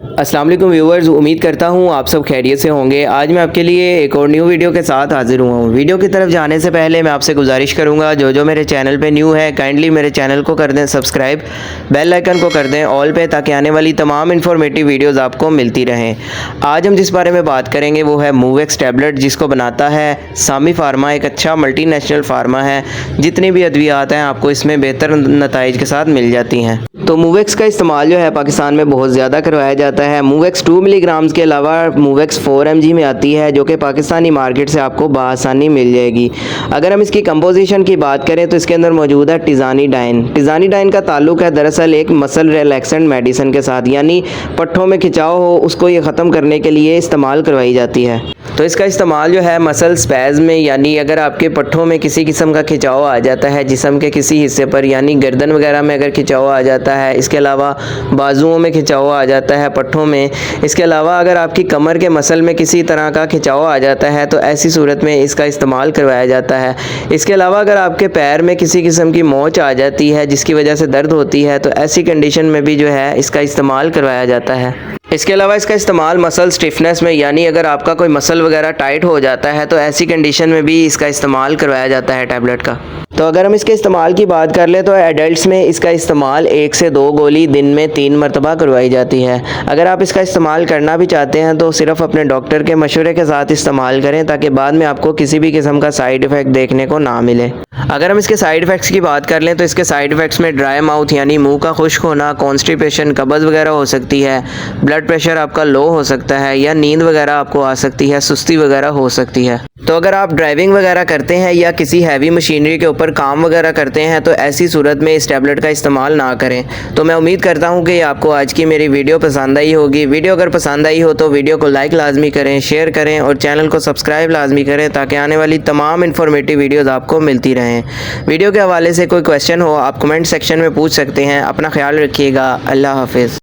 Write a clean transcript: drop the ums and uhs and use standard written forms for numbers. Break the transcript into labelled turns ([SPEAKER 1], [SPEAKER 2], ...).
[SPEAKER 1] अस्सलाम वालेकुम व्यूअर्स, उम्मीद करता हूँ आप सब खैरियत से होंगे। आज मैं आपके लिए एक और न्यू वीडियो के साथ हाजिर हुआ हूँ। वीडियो की तरफ जाने से पहले मैं आपसे गुजारिश करूँगा, जो मेरे चैनल पे न्यू है काइंडली मेरे चैनल को कर दें सब्सक्राइब, बेल आइकन को कर दें ऑल पे, ताकि आने वाली तमाम इन्फॉर्मेटिव वीडियोज़ आपको मिलती रहें। आज हम जिस बारे में बात करेंगे वो है मूवेक्स टैबलेट, जिसको बनाता है सामी फार्मा। एक अच्छा मल्टीनेशनल फार्मा है। जितनी भी अद्वियात हैं आपको इसमें बेहतर नताइज के साथ मिल जाती हैं। तो मूवेक्स का इस्तेमाल जो है पाकिस्तान में बहुत ज़्यादा करवाया जाता है। मूवेक्स 2 मिलीग्राम्स के अलावा मूवेक्स 4 mg में आती है, जो कि पाकिस्तानी मार्केट से आपको बआसानी मिल जाएगी। अगर हम इसकी कंपोजिशन की बात करें तो इसके अंदर मौजूद है टिज़ानीडाइन। टिज़ानीडाइन का ताल्लुक है दरअसल एक मसल रिलैक्सेंट मेडिसिन के साथ, यानी पट्ठों में खिंचाव हो उसको ये ख़त्म करने के लिए इस्तेमाल करवाई जाती है। तो इसका इस्तेमाल जो है मसल स्पैज़ में, यानी अगर आपके पट्ठों में किसी किस्म का खिंचाव आ जाता है जिस्म के किसी हिस्से पर, यानी गर्दन वगैरह में अगर खिंचाव आ जाता है, इसके अलावा बाजुओं में खिंचाव आ जाता है पट्ठों में, इसके अलावा अगर आपकी कमर के मसल में किसी तरह का खिंचाव आ जाता है तो ऐसी सूरत में इसका इस्तेमाल करवाया जाता है। इसके अलावा अगर आपके पैर में किसी किस्म की मोच आ जाती है जिसकी वजह से दर्द होती है तो ऐसी कंडीशन में भी जो है इसका इस्तेमाल करवाया जाता है। इसके अलावा इसका इस्तेमाल मसल स्टिफनेस में, यानी अगर आपका कोई मसल वगैरह टाइट हो जाता है तो ऐसी कंडीशन में भी इसका इस्तेमाल करवाया जाता है टैबलेट का। तो अगर हम इसके इस्तेमाल की बात कर ले तो एडल्ट्स में इसका इस्तेमाल 1 से 2 गोली दिन में 3 मरतबा करवाई जाती है। अगर आप इसका इस्तेमाल करना भी चाहते हैं तो सिर्फ अपने डॉक्टर के मशवरे के साथ इस्तेमाल करें, ताकि बाद में आपको किसी भी किस्म का साइड इफ़ेक्ट देखने को ना मिले। अगर हम इसके साइड इफ़ेक्ट्स की बात कर लें तो इसके साइड इफ़ेक्ट्स में ड्राई माउथ, यानी मुंह का खुश्क होना, कॉन्स्टिपेशन, कब्ज़ वगैरह हो सकती है, ब्लड प्रेशर आपका लो हो सकता है, या नींद वगैरह आपको आ सकती है, सुस्ती वगैरह हो सकती है। तो अगर आप ड्राइविंग वगैरह करते हैं या किसी हैवी मशीनरी के ऊपर काम वगैरह करते हैं तो ऐसी सूरत में इस टैबलेट का इस्तेमाल ना करें। तो मैं उम्मीद करता हूँ कि आपको आज की मेरी वीडियो पसंद आई होगी। वीडियो अगर पसंद आई हो तो वीडियो को लाइक लाजमी करें, शेयर करें और चैनल को सब्सक्राइब लाजमी करें, ताकि आने वाली तमाम इन्फॉर्मेटिव वीडियोज़ आपको मिलती रहें। वीडियो के हवाले से कोई क्वेश्चन हो आप कमेंट सेक्शन में पूछ सकते हैं। अपना ख्याल रखिएगा। अल्लाह हाफिज़।